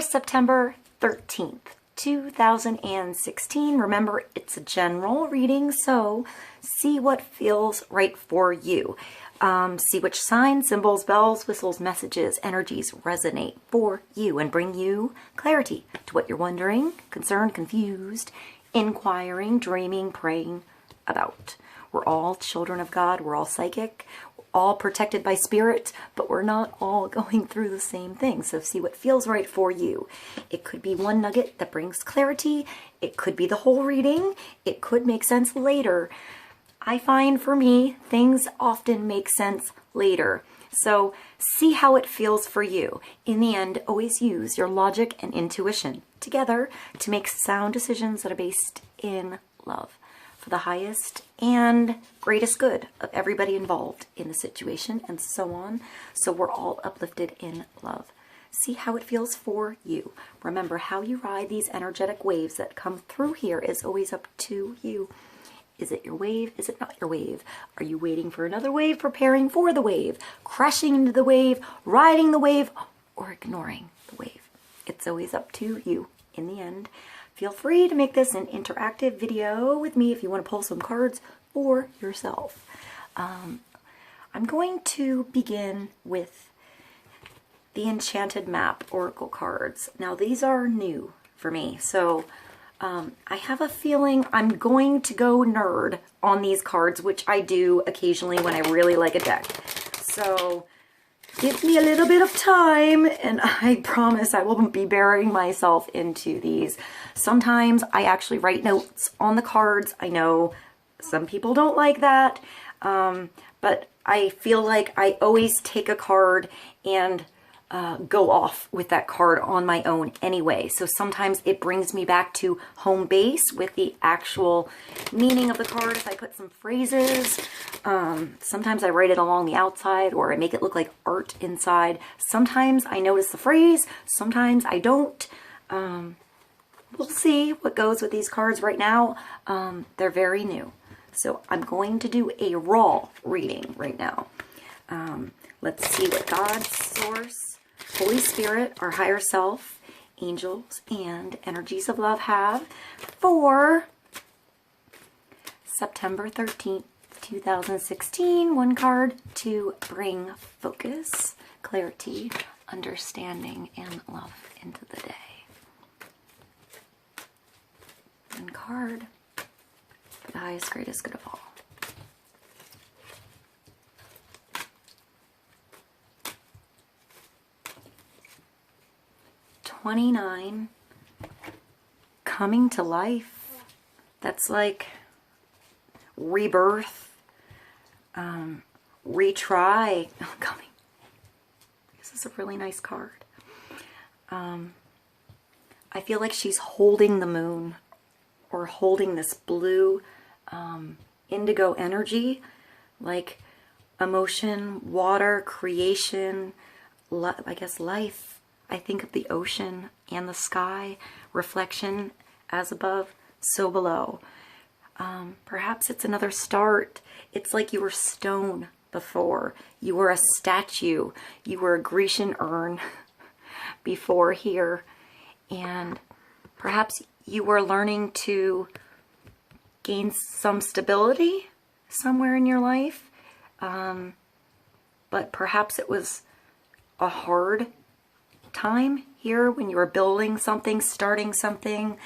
September 13th, 2016. Remember, it's a general reading, so see what feels right for you. See which signs, symbols, bells, whistles, messages, energies resonate for you and bring you clarity to what you're wondering, concerned, confused, inquiring, dreaming, praying about. We're all children of God. We're all psychic. We're all protected by spirit, but we're not all going through the same thing. So see what feels right for you. It could be one nugget that brings clarity. It could be the whole reading. It could make sense later. I find for me, things often make sense later. So see how it feels for you. In the end, always use your logic and intuition together to make sound decisions that are based in love for the highest and greatest good of everybody involved in the situation and so on. So we're all uplifted in love. See how it feels for you. Remember, how you ride these energetic waves that come through here is always up to you. Is it your wave? Is it not your wave? Are you waiting for another wave, preparing for the wave, crashing into the wave, riding the wave, or ignoring the wave? It's always up to you in the end. Feel free to make this an interactive video with me if you want to pull some cards for yourself. I'm going to begin with the Enchanted Map Oracle cards. Now, these are new for me, so I have a feeling I'm going to go nerd on these cards, which I do occasionally when I really like a deck. So give me a little bit of time, and I promise I will be burying myself into these. Sometimes I actually write notes on the cards. I know some people don't like that, but I feel like I always take a card and go off with that card on my own anyway. So sometimes it brings me back to home base with the actual meaning of the card. If I put some phrases, sometimes I write it along the outside or I make it look like art inside. Sometimes I notice the phrase, sometimes I don't. We'll see what goes with these cards right now. They're very new. So I'm going to do a raw reading right now. Let's see what God's source, Holy Spirit, our higher self, angels, and energies of love have for September 13th, 2016. One card to bring focus, clarity, understanding, and love into the day. One card for the highest, greatest good of all. $29, coming to life. That's like rebirth, retry, coming. This is a really nice card. I feel like she's holding the moon or holding this blue indigo energy, like emotion, water, creation, I guess life. I think of the ocean and the sky, reflection as above, so below. Perhaps it's another start. It's like you were stone before. You were a statue. You were a Grecian urn before here. And perhaps you were learning to gain some stability somewhere in your life. But perhaps it was a hard time here when you were building something, starting something,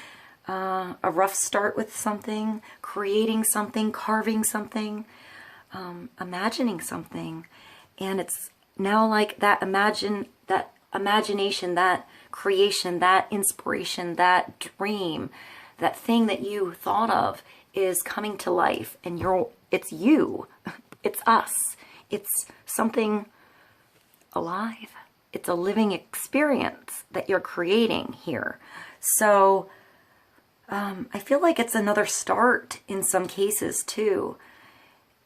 a rough start with something, creating something, carving something, imagining something. And it's now like that imagination, that creation, that inspiration, that dream, that thing that you thought of is coming to life, and it's you, it's us, it's something alive. It's a living experience that you're creating here. So I feel like it's another start in some cases too.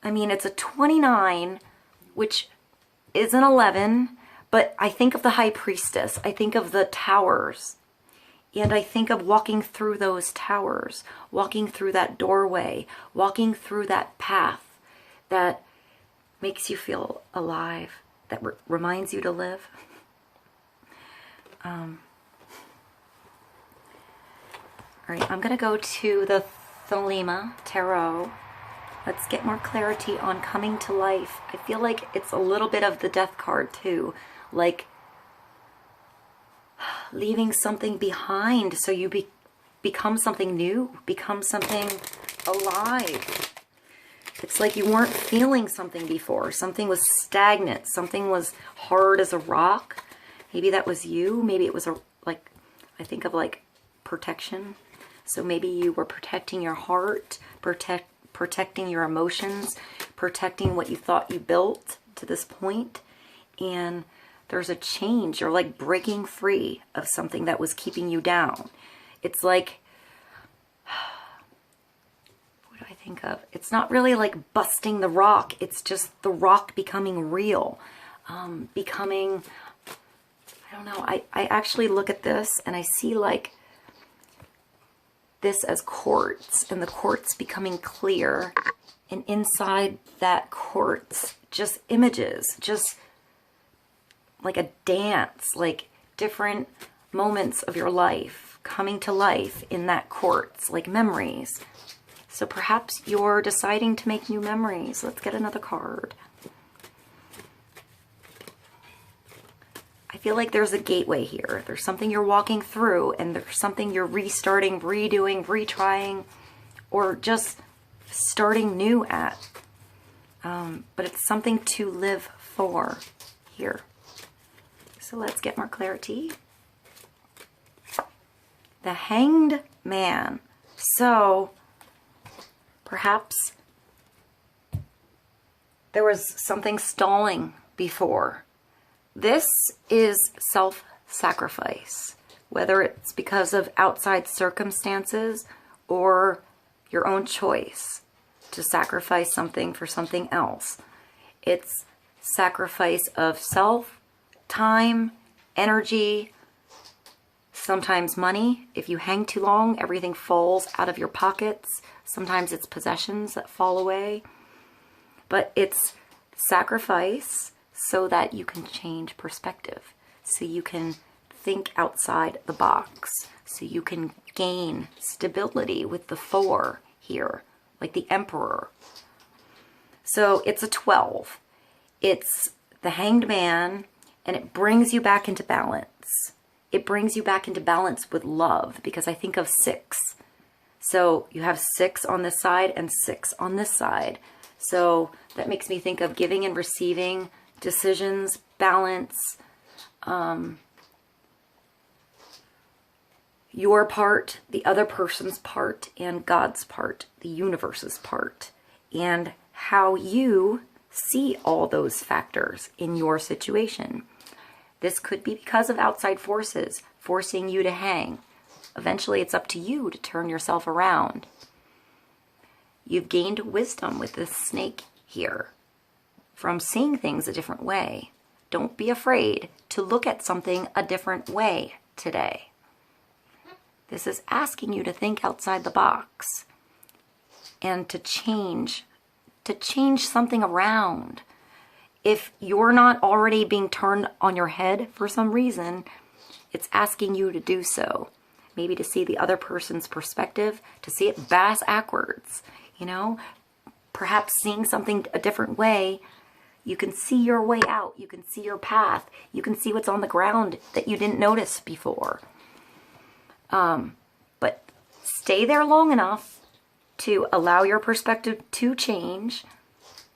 I mean, it's a 29, which is an 11, but I think of the High Priestess. I think of the towers. And I think of walking through those towers, walking through that doorway, walking through that path that makes you feel alive, that reminds you to live. right, I'm going to go to the Thelema Tarot. Let's get more clarity on coming to life. I feel like it's a little bit of the Death card too, like leaving something behind so you become something new, become something alive. It's like you weren't feeling something before. Something was stagnant. Something was hard as a rock. Maybe that was you. Maybe it was like, I think of like protection. So maybe you were protecting your heart, protecting your emotions, protecting what you thought you built to this point. And there's a change. You're like breaking free of something that was keeping you down. It's like, what do I think of? It's not really like busting the rock. It's just the rock becoming real. Becoming, I don't know. I actually look at this and I see like this as quartz, and the quartz becoming clear, and inside that quartz just images, just like a dance, like different moments of your life coming to life in that quartz, like memories. So perhaps you're deciding to make new memories. Let's get another card. I feel like there's a gateway here. There's something you're walking through, and there's something you're restarting, redoing, retrying, or just starting new at. But it's something to live for here. So let's get more clarity. The Hanged Man. So perhaps there was something stalling before. This is self-sacrifice, whether it's because of outside circumstances or your own choice to sacrifice something for something else. It's sacrifice of self, time, energy, sometimes money. If you hang too long, everything falls out of your pockets. Sometimes it's possessions that fall away. But it's sacrifice so that you can change perspective, so you can think outside the box, so you can gain stability with the 4 here, like the Emperor. So it's a 12. It's the Hanged Man, and it brings you back into balance. It brings you back into balance with love, because I think of 6. So you have 6 on this side and 6 on this side. So that makes me think of giving and receiving, decisions, balance, your part, the other person's part, and God's part, the universe's part, and how you see all those factors in your situation. This could be because of outside forces forcing you to hang. Eventually, it's up to you to turn yourself around. You've gained wisdom with this snake here from seeing things a different way. Don't be afraid to look at something a different way today. This is asking you to think outside the box and to change something around. If you're not already being turned on your head for some reason, it's asking you to do so. Maybe to see the other person's perspective, to see it backwards, you know? Perhaps seeing something a different way, you can see your way out. You can see your path. You can see what's on the ground that you didn't notice before. But stay there long enough to allow your perspective to change,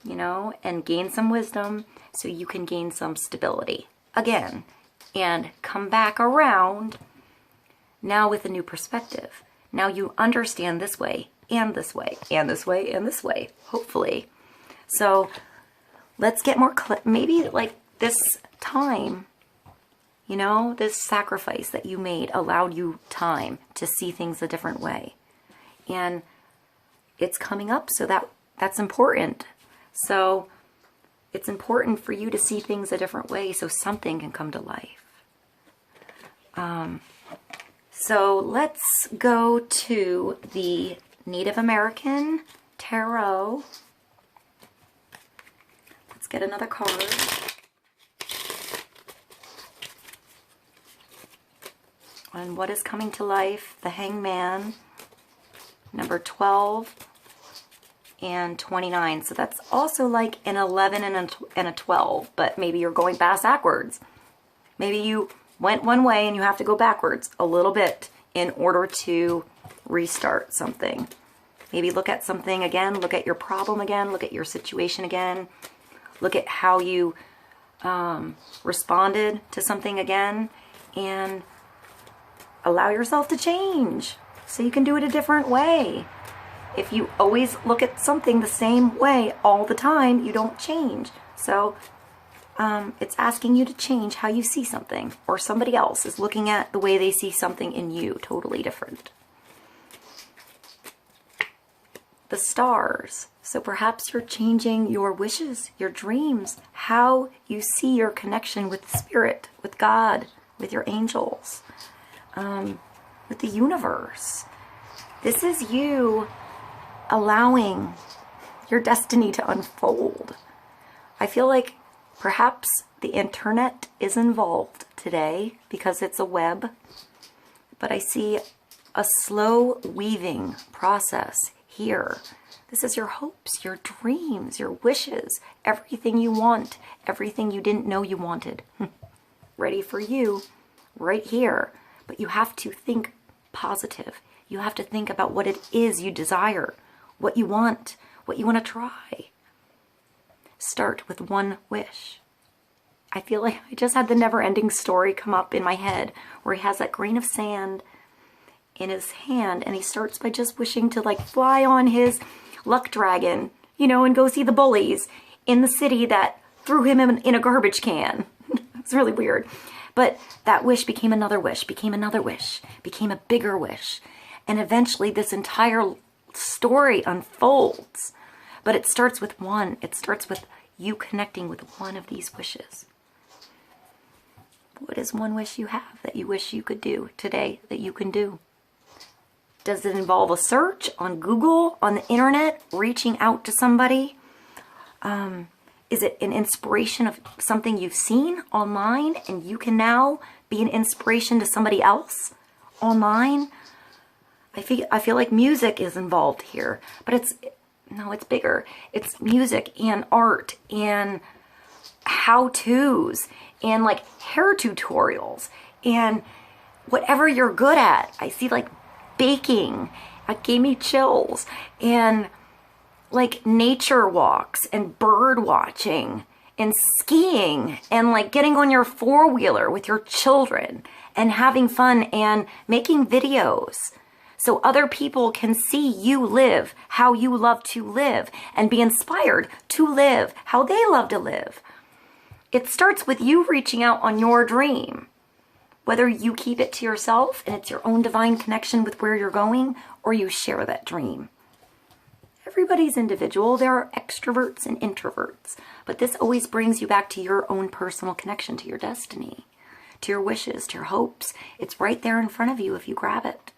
you know, and gain some wisdom so you can gain some stability again and come back around now with a new perspective. Now you understand this way and this way and this way and this way, hopefully. So let's get more, maybe like this time, you know, this sacrifice that you made allowed you time to see things a different way. And it's coming up, so that's important. So it's important for you to see things a different way so something can come to life. So let's go to the Native American Tarot. Let's get another card. And what is coming to life? The Hangman. number 12, and 29. So that's also like an 11 and a 12, but maybe you're going backwards. Maybe you went one way and you have to go backwards a little bit in order to restart something. Maybe look at something again, look at your problem again, look at your situation again, look at how you responded to something again, and allow yourself to change so you can do it a different way. If you always look at something the same way all the time, you don't change. So it's asking you to change how you see something, or somebody else is looking at the way they see something in you, totally different. The stars. So perhaps you're changing your wishes, your dreams, how you see your connection with Spirit, with God, with your angels, with the universe. This is you allowing your destiny to unfold. I feel like perhaps the internet is involved today because it's a web, but I see a slow weaving process here. This is your hopes, your dreams, your wishes, everything you want, everything you didn't know you wanted. Ready for you right here. But you have to think positive. You have to think about what it is you desire, what you want to try. Start with one wish. I feel like I just had the never-ending story come up in my head where he has that grain of sand in his hand and he starts by just wishing to like fly on his luck dragon, you know, and go see the bullies in the city that threw him in a garbage can. It's really weird. But that wish became another wish, became another wish, became a bigger wish. And eventually this entire story unfolds. But it starts with one. It starts with you connecting with one of these wishes. What is one wish you have that you wish you could do today that you can do? Does it involve a search on Google, on the internet, reaching out to somebody? Is it an inspiration of something you've seen online and you can now be an inspiration to somebody else online? I feel like music is involved here, but it's bigger. It's music and art and how-tos and like hair tutorials and whatever you're good at. I see like baking. It gave me chills. And like nature walks and bird watching and skiing and like getting on your four-wheeler with your children and having fun and making videos so other people can see you live how you love to live and be inspired to live how they love to live. It starts with you reaching out on your dream. Whether you keep it to yourself and it's your own divine connection with where you're going, or you share that dream. Everybody's individual. There are extroverts and introverts. But this always brings you back to your own personal connection to your destiny, to your wishes, to your hopes. It's right there in front of you if you grab it.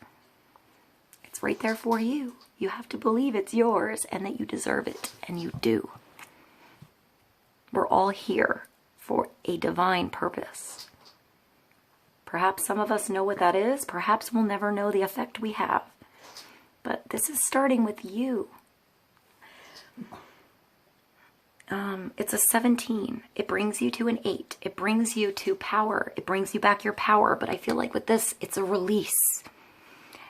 It's right there for you. You have to believe it's yours and that you deserve it, and you do. We're all here for a divine purpose. Perhaps some of us know what that is. Perhaps we'll never know the effect we have. But this is starting with you. It's a 17. It brings you to an 8. It brings you to power. It brings you back your power. But I feel like with this, it's a release.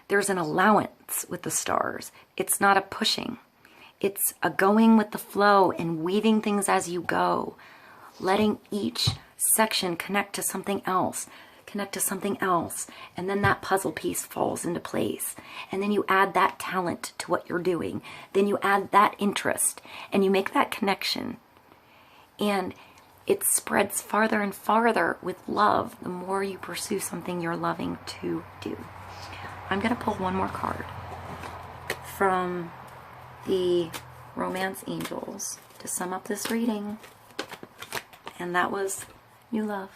There's an allowance with the stars. It's not a pushing. It's a going with the flow and weaving things as you go. Letting each section connect to something else. Connect to something else, and then that puzzle piece falls into place, and then you add that talent to what you're doing, then you add that interest, and you make that connection, and it spreads farther and farther with love the more you pursue something you're loving to do. I'm going to pull one more card from the Romance Angels to sum up this reading, and that was new love.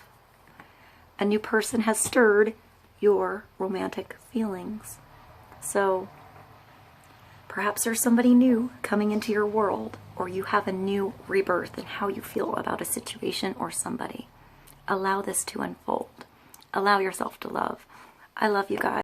A new person has stirred your romantic feelings. So perhaps there's somebody new coming into your world, or you have a new rebirth in how you feel about a situation or somebody. Allow this to unfold. Allow yourself to love. I love you guys.